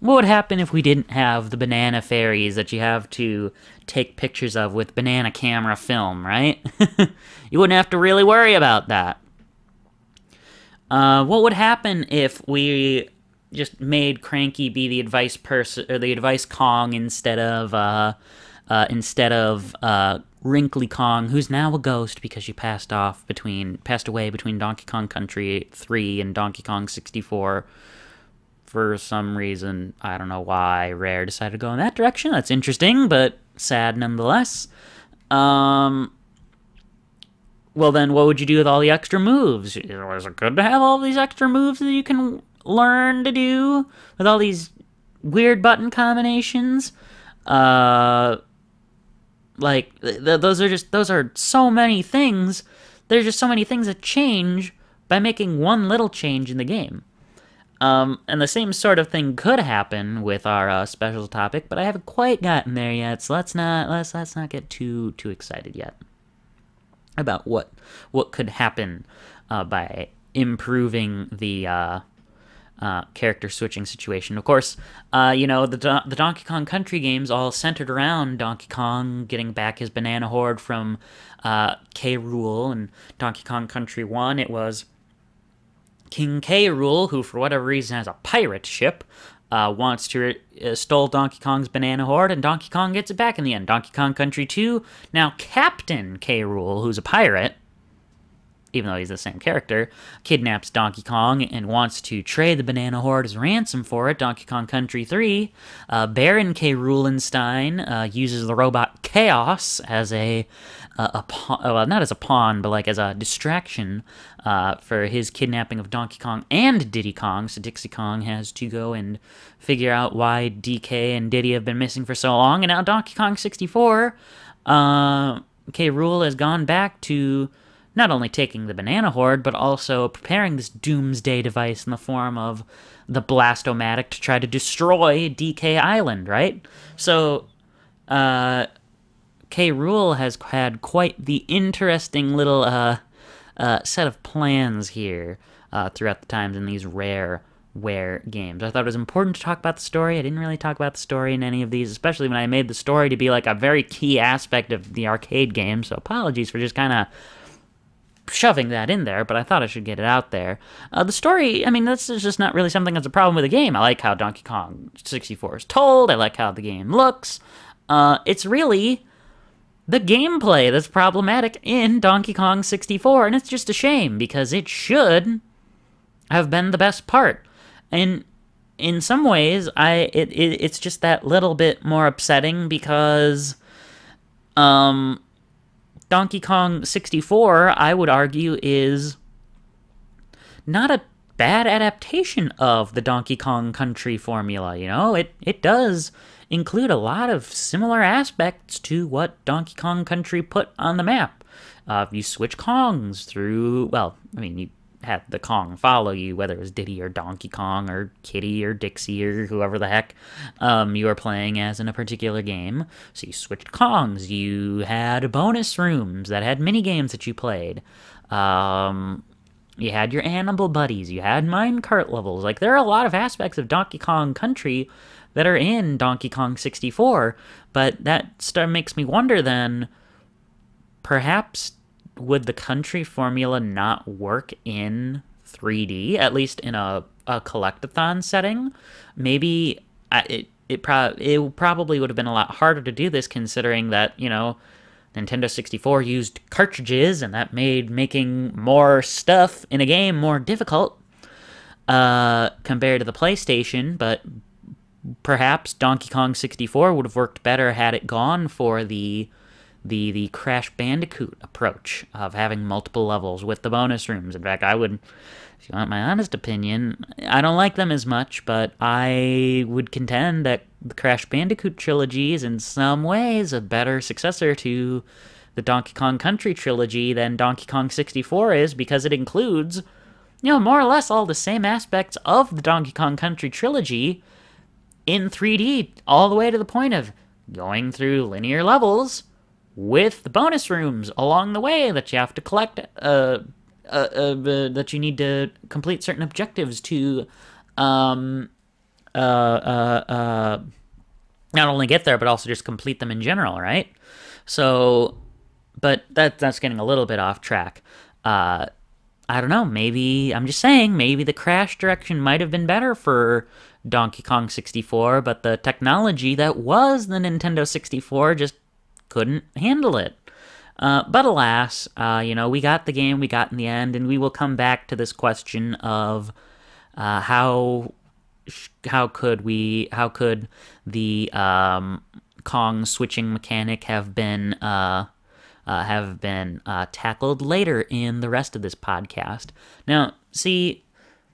what would happen if we didn't have the banana fairies that you have to take pictures of with banana camera film, right? You wouldn't have to really worry about that. What would happen if we just made Cranky be the advice person or the advice Kong instead of Wrinkly Kong, who's now a ghost because she passed away between Donkey Kong Country 3 and Donkey Kong 64. For some reason, I don't know why Rare decided to go in that direction. That's interesting, but sad nonetheless. Well, then, what would you do with all the extra moves? Is it good to have all these extra moves that you can learn to do with all these weird button combinations? Those are so many things. There's just so many things that change by making one little change in the game. And the same sort of thing could happen with our special topic, but I haven't quite gotten there yet, so let's not get too excited yet about what could happen by improving the character switching situation. Of course, the Donkey Kong Country games all centered around Donkey Kong getting back his banana horde from K. Rool, and Donkey Kong Country 1, it was King K. Rool, who for whatever reason has a pirate ship, wants to stole Donkey Kong's banana horde, and Donkey Kong gets it back in the end. Donkey Kong Country 2, now Captain K. Rool, who's a pirate, even though he's the same character, kidnaps Donkey Kong and wants to trade the banana horde as ransom for it. Donkey Kong Country 3, Baron K. Rulenstein uses the robot Chaos as a pawn, well, not as a pawn, but like as a distraction for his kidnapping of Donkey Kong and Diddy Kong. So Dixie Kong has to go and figure out why DK and Diddy have been missing for so long. And now Donkey Kong 64, K. Rool has gone back to not only taking the banana horde, but also preparing this doomsday device in the form of the Blast-O-Matic to try to destroy DK Island, right? So, K. Rool has had quite the interesting little set of plans here throughout the times in these rare games. I thought it was important to talk about the story. I didn't really talk about the story in any of these, especially when I made the story to be like a very key aspect of the arcade game, so apologies for just kind of shoving that in there, but I thought I should get it out there. The story, I mean, that's just not really something that's a problem with the game. I like how Donkey Kong 64 is told. I like how the game looks. It's really the gameplay that's problematic in Donkey Kong 64, and it's just a shame, because it should have been the best part. And in some ways, it's just that little bit more upsetting, because Donkey Kong 64, I would argue, is not a bad adaptation of the Donkey Kong Country formula, you know? It does include a lot of similar aspects to what Donkey Kong Country put on the map. You switch Kongs through, well, I mean, you had the Kong follow you, whether it was Diddy or Donkey Kong or Kitty or Dixie or whoever the heck you were playing as in a particular game. So you switched Kongs. You had bonus rooms that had mini games that you played. You had your animal buddies. You had minecart levels. Like, there are a lot of aspects of Donkey Kong Country that are in Donkey Kong 64, but that makes me wonder then, perhaps would the country formula not work in 3D, at least in a collectathon setting? Maybe it probably would have been a lot harder to do this, considering that, you know, Nintendo 64 used cartridges, and that made making more stuff in a game more difficult compared to the PlayStation, but perhaps Donkey Kong 64 would have worked better had it gone for the Crash Bandicoot approach of having multiple levels with the bonus rooms. In fact, I would, if you want my honest opinion, I don't like them as much, but I would contend that the Crash Bandicoot trilogy is in some ways a better successor to the Donkey Kong Country trilogy than Donkey Kong 64 is, because it includes, you know, more or less all the same aspects of the Donkey Kong Country trilogy in 3D, all the way to the point of going through linear levels with the bonus rooms along the way that you have to collect, that you need to complete certain objectives to not only get there, but also just complete them in general, right? So, but that's getting a little bit off track. I don't know, maybe, I'm just saying, maybe the crash direction might have been better for Donkey Kong 64, but the technology that was the Nintendo 64 just couldn't handle it. But alas, we got the game we got in the end, and we will come back to this question of how could the Kong switching mechanic have been tackled later in the rest of this podcast. Now, see,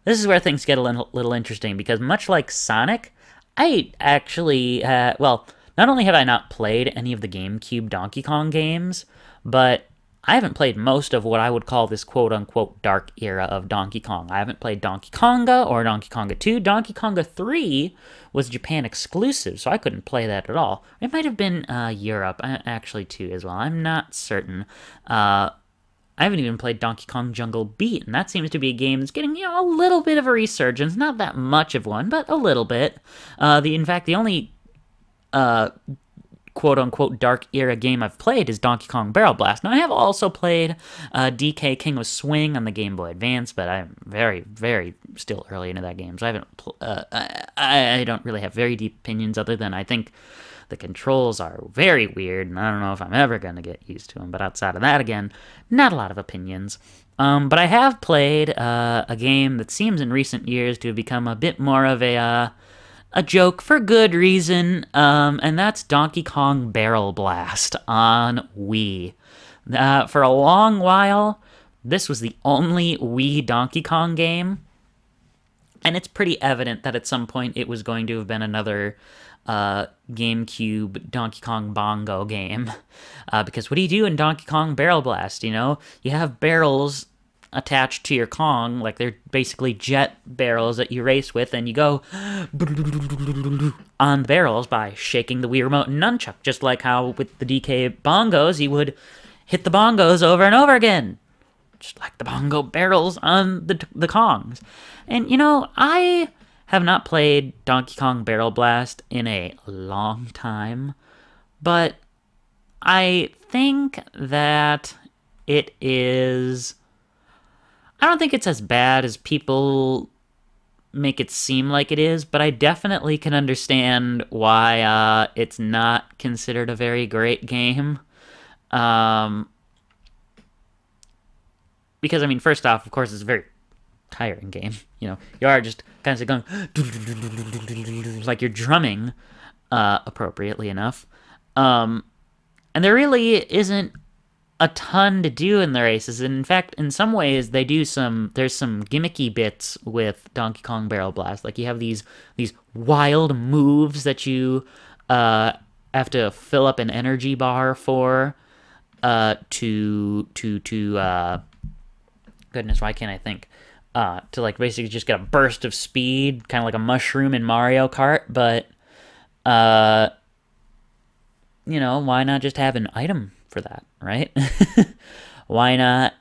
this is where things get a little interesting, because much like Sonic, I actually, not only have I not played any of the GameCube Donkey Kong games, but I haven't played most of what I would call this quote-unquote dark era of Donkey Kong. I haven't played Donkey Konga or Donkey Konga 2. Donkey Konga 3 was Japan exclusive, so I couldn't play that at all. It might have been Europe, actually, too, as well. I'm not certain. I haven't even played Donkey Kong Jungle Beat, and that seems to be a game that's getting, a little bit of a resurgence. Not that much of one, but a little bit. In fact, the only quote-unquote dark era game I've played is Donkey Kong Barrel Blast. Now, I have also played DK King of Swing on the Game Boy Advance, but I'm very, very still early into that game, so I don't really have very deep opinions, other than I think the controls are very weird, and I don't know if I'm ever going to get used to them, but outside of that, again, not a lot of opinions. But I have played a game that seems in recent years to have become a bit more of a joke for good reason, and that's Donkey Kong Barrel Blast on Wii. For a long while, this was the only Wii Donkey Kong game, and it's pretty evident that at some point it was going to have been another GameCube Donkey Kong Bongo game, because what do you do in Donkey Kong Barrel Blast? You have barrels attached to your Kong, like they're basically jet barrels that you race with, and you go on the barrels by shaking the Wii Remote and nunchuck, just like how with the DK bongos, you would hit the bongos over and over again, just like the bongo barrels on the Kongs. And, I have not played Donkey Kong Barrel Blast in a long time, but I think that it is... I don't think it's as bad as people make it seem like it is, but I definitely can understand why it's not considered a very great game. Because, first off, of course, it's a very tiring game. You are just kind of going like you're drumming, appropriately enough. And there really isn't a ton to do in the races. And in fact, in some ways, there's some gimmicky bits with Donkey Kong Barrel Blast. Like, you have these wild moves that you have to fill up an energy bar for to goodness, why can't I think? To, like, basically just get a burst of speed, kind of like a mushroom in Mario Kart, but why not just have an item for that, right? Why not?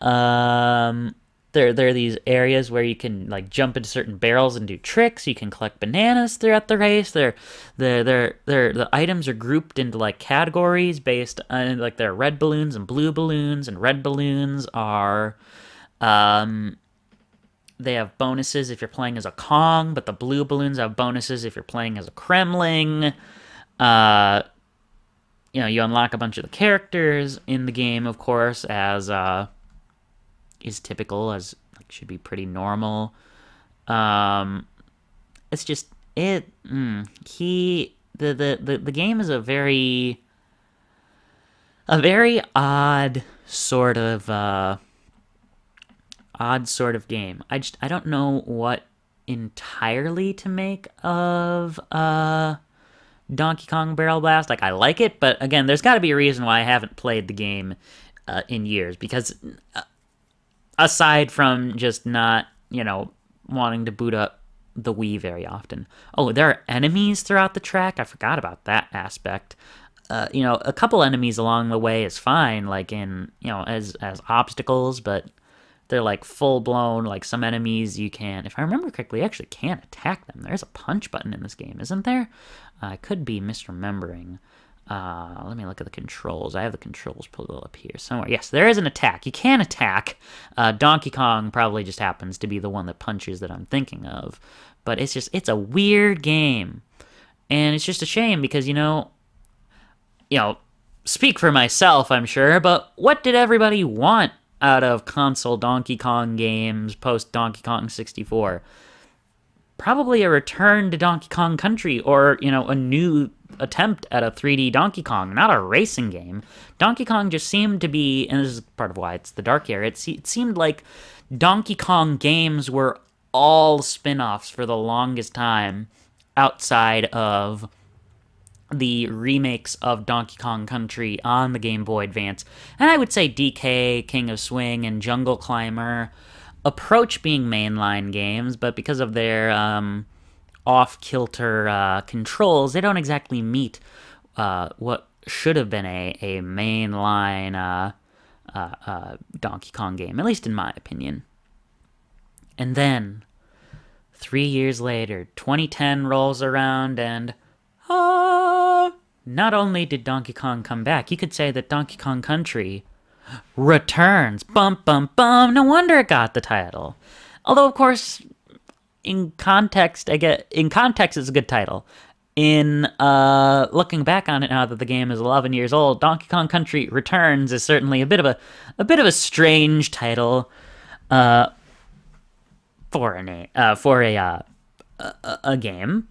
There are these areas where you can, like, jump into certain barrels and do tricks. You can collect bananas throughout the race. The items are grouped into, like, categories based on, like, there are red balloons and blue balloons, and red balloons are they have bonuses if you're playing as a Kong, but the blue balloons have bonuses if you're playing as a Kremling. You unlock a bunch of the characters in the game, of course, as is typical, as like, should be pretty normal. It's just the game is a very odd sort of game. I don't know what entirely to make of Donkey Kong Barrel Blast. Like, I like it, but again, there's got to be a reason why I haven't played the game in years, because aside from just not, wanting to boot up the Wii very often. Oh, there are enemies throughout the track. I forgot about that aspect. A couple enemies along the way is fine, like in, as obstacles, but They're like full-blown, like some enemies you can, if I remember correctly, you actually can't attack them. There's a punch button in this game, isn't there? I could be misremembering. Let me look at the controls. I have the controls pulled up here somewhere. Yes, there is an attack. You can attack. Donkey Kong probably just happens to be the one that punches that I'm thinking of. But it's a weird game. And it's just a shame because, you know, speak for myself, I'm sure, but what did everybody want out of console Donkey Kong games post Donkey Kong 64? Probably a return to Donkey Kong Country, or, you know, a new attempt at a 3D Donkey Kong, not a racing game. Donkey Kong just seemed to be, and this is part of why it's the dark era, it seemed like Donkey Kong games were all spin-offs for the longest time outside of the remakes of Donkey Kong Country on the Game Boy Advance. And I would say DK, King of Swing, and Jungle Climber approach being mainline games, but because of their off-kilter controls, they don't exactly meet what should have been a mainline Donkey Kong game, at least in my opinion. And then, 3 years later, 2010 rolls around, and not only did Donkey Kong come back, you could say that Donkey Kong Country returns. Bum, bum, bum. No wonder it got the title. Although, of course, in context, it's a good title. In looking back on it now that the game is 11 years old, Donkey Kong Country Returns is certainly a bit of a strange title for a game.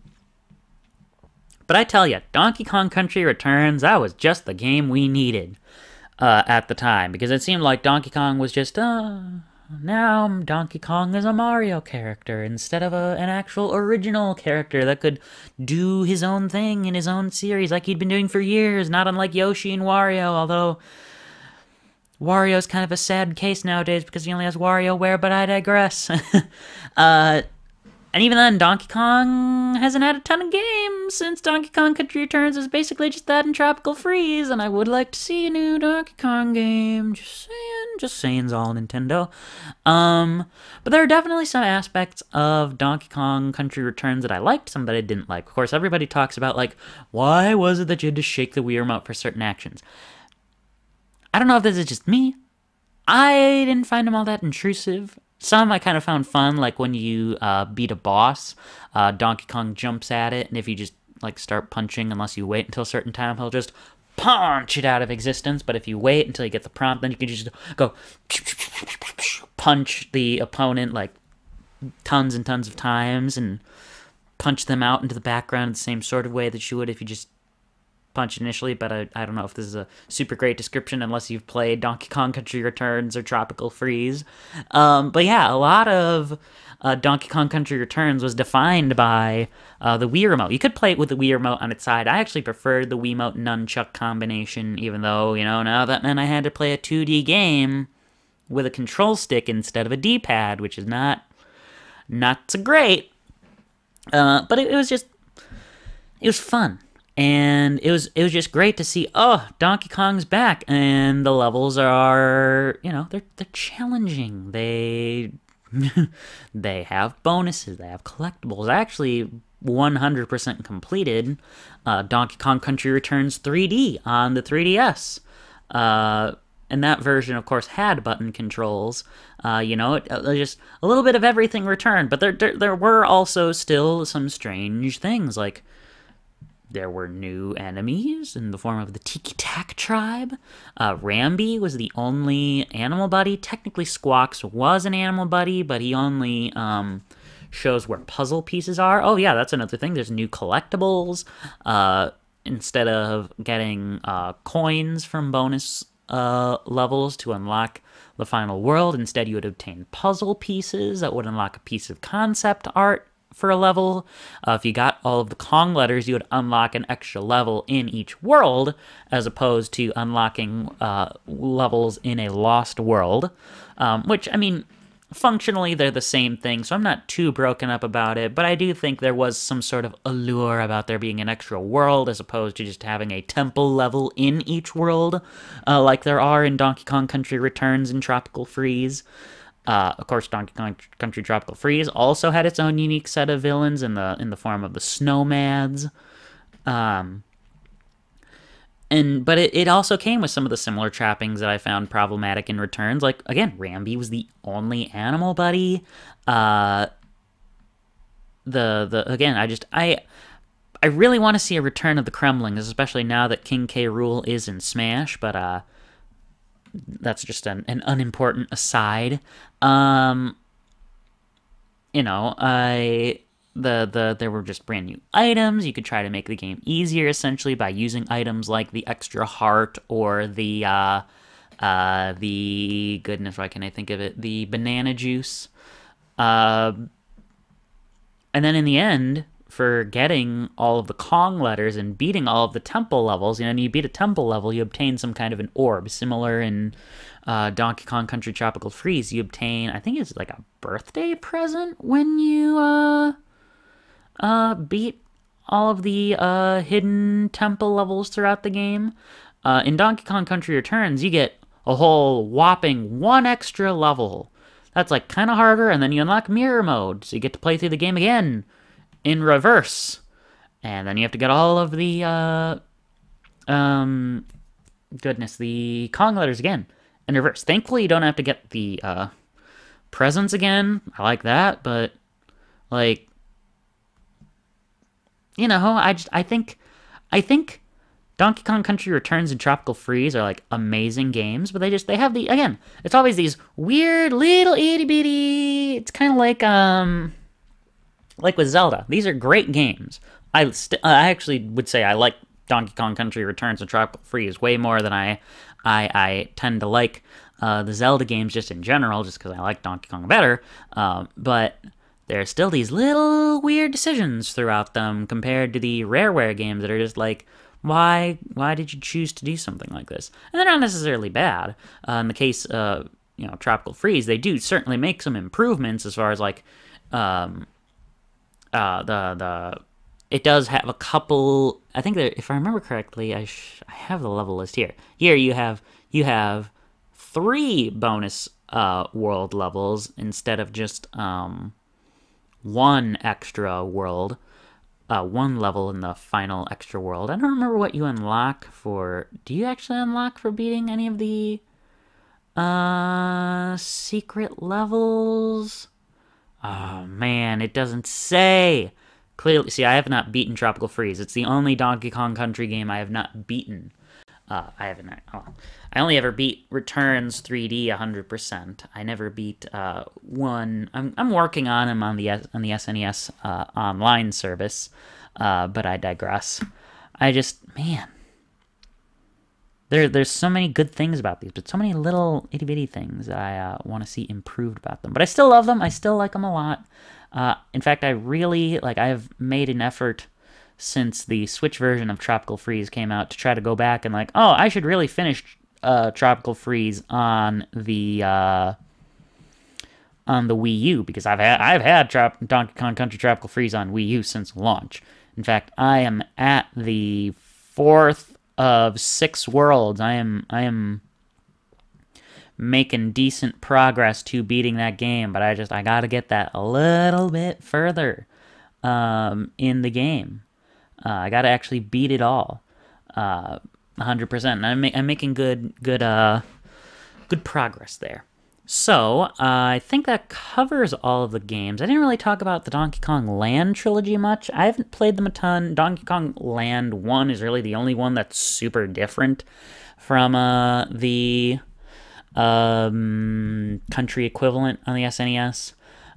But I tell you, Donkey Kong Country Returns, that was just the game we needed at the time. Because it seemed like Donkey Kong was just, now Donkey Kong is a Mario character instead of an actual original character that could do his own thing in his own series like he'd been doing for years, not unlike Yoshi and Wario, although Wario's kind of a sad case nowadays because he only has WarioWare, but I digress. And even then, Donkey Kong hasn't had a ton of games since Donkey Kong Country Returns is basically just that and Tropical Freeze, and I would like to see a new Donkey Kong game. Just saying's all Nintendo. But there are definitely some aspects of Donkey Kong Country Returns that I liked, some that I didn't like. Of course, everybody talks about, like, why was it that you had to shake the Wii remote for certain actions? I don't know if this is just me. I didn't find them all that intrusive. Some I kind of found fun, like when you beat a boss, Donkey Kong jumps at it, and if you just like start punching, unless you wait until a certain time, he'll just punch it out of existence. But if you wait until you get the prompt, then you can just go punch the opponent like tons and tons of times, and punch them out into the background in the same sort of way that you would if you just punch initially. But I don't know if this is a super great description unless you've played Donkey Kong Country Returns or Tropical Freeze. But yeah, a lot of Donkey Kong Country Returns was defined by the Wii remote. You could play it with the Wii remote on its side. I actually preferred the Wiimote nunchuck combination, even though, you know, now that meant I had to play a 2D game with a control stick instead of a D-pad, which is not so great. But it was fun. And it was just great to see, oh, Donkey Kong's back, and the levels are, you know, they're challenging. They have bonuses, they have collectibles. I actually 100% completed Donkey Kong Country Returns 3D on the 3DS. And that version, of course, had button controls. You know, just a little bit of everything returned. But there were also still some strange things, like there were new enemies in the form of the Tiki-Tak tribe. Rambi was the only animal buddy. Technically, Squawks was an animal buddy, but he only shows where puzzle pieces are. Oh, yeah, that's another thing. There's new collectibles. Instead of getting coins from bonus levels to unlock the final world, instead you would obtain puzzle pieces that would unlock a piece of concept art for a level. If you got all of the Kong letters, you would unlock an extra level in each world, as opposed to unlocking levels in a lost world, which, I mean, functionally they're the same thing, so I'm not too broken up about it, but I do think there was some sort of allure about there being an extra world, as opposed to just having a temple level in each world, like there are in Donkey Kong Country Returns and Tropical Freeze. Of course, Donkey Kong Country Tropical Freeze also had its own unique set of villains in the form of the Snowmads. But it also came with some of the similar trappings that I found problematic in Returns. Like, again, Rambi was the only animal buddy. Again, I really want to see a return of the Kremlings, especially now that King K. Rool is in Smash, but that's just an unimportant aside. You know, there were just brand new items. You could try to make the game easier, essentially, by using items like the extra heart or the goodness, why can't I think of it? The banana juice. And then in the end, for getting all of the Kong letters and beating all of the temple levels, you know, when you beat a temple level, you obtain some kind of an orb. Similar in Donkey Kong Country Tropical Freeze, you obtain, I think it's like a birthday present when you beat all of the hidden temple levels throughout the game. In Donkey Kong Country Returns, you get a whole whopping 1 extra level. That's like kind of harder, and then you unlock mirror mode, so you get to play through the game again in reverse. And then you have to get all of the the Kong letters again in reverse. Thankfully, you don't have to get the presents again. I like that, but like, you know, I think Donkey Kong Country Returns and Tropical Freeze are like amazing games, but they have again, it's always these weird little itty bitty. It's kind of like with Zelda. These are great games. I actually would say I like Donkey Kong Country Returns and Tropical Freeze way more than I tend to like the Zelda games just in general, just because I like Donkey Kong better. But there are still these little weird decisions throughout them compared to the Rareware games that are just like, why did you choose to do something like this? And they're not necessarily bad. In the case of, you know, Tropical Freeze, they do certainly make some improvements as far as like it does have a couple. I think that if I remember correctly, I have the level list here. Here you have 3 bonus world levels instead of just 1 extra world. 1 level in the final extra world. I don't remember what you unlock for. Do you actually unlock for beating any of the secret levels? Oh man, it doesn't say. Clearly, see, I have not beaten Tropical Freeze. It's the only Donkey Kong Country game I have not beaten. I only ever beat Returns 3D 100%. I never beat one. I'm working on him on the SNES online service, but I digress. Man, there's so many good things about these, but so many little itty bitty things that I want to see improved about them. But I still love them. I still like them a lot. In fact, I've made an effort since the Switch version of Tropical Freeze came out to try to go back and like, oh, I should really finish Tropical Freeze on the Wii U, because I've had Donkey Kong Country Tropical Freeze on Wii U since launch. In fact, I am at the 4th of 6 worlds. I am making decent progress to beating that game, but I gotta get that a little bit further in the game. I gotta actually beat it all, 100%. And I'm making good progress there. So I think that covers all of the games. I didn't really talk about the Donkey Kong Land trilogy much. I haven't played them a ton. Donkey Kong Land 1 is really the only one that's super different from the country equivalent on the SNES.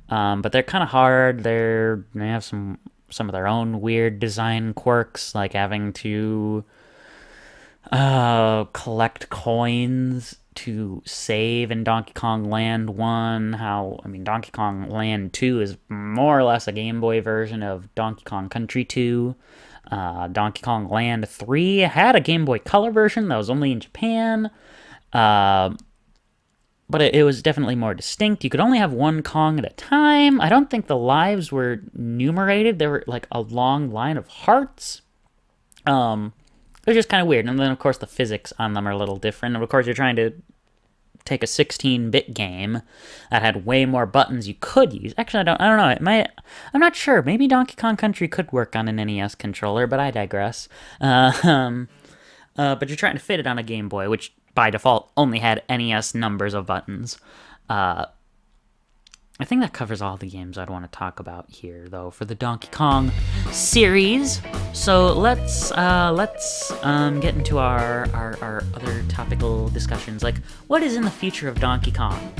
But they're kind of hard. They have some of their own weird design quirks, like having to collect coins to save in Donkey Kong Land 1. Donkey Kong Land 2 is more or less a Game Boy version of Donkey Kong Country 2. Donkey Kong Land 3 had a Game Boy Color version that was only in Japan. But it was definitely more distinct. You could only have 1 Kong at a time. I don't think the lives were numerated. There were like a long line of hearts. It was just kind of weird. And then, of course, the physics on them are a little different. And, of course, you're trying to take a 16-bit game that had way more buttons you could use. Actually, I don't know. It might. I'm not sure. Maybe Donkey Kong Country could work on an NES controller, but I digress. But you're trying to fit it on a Game Boy, which by default only had NES numbers of buttons. I think that covers all the games I'd want to talk about here, though, for the Donkey Kong series. So let's get into our other topical discussions. Like, what is in the future of Donkey Kong?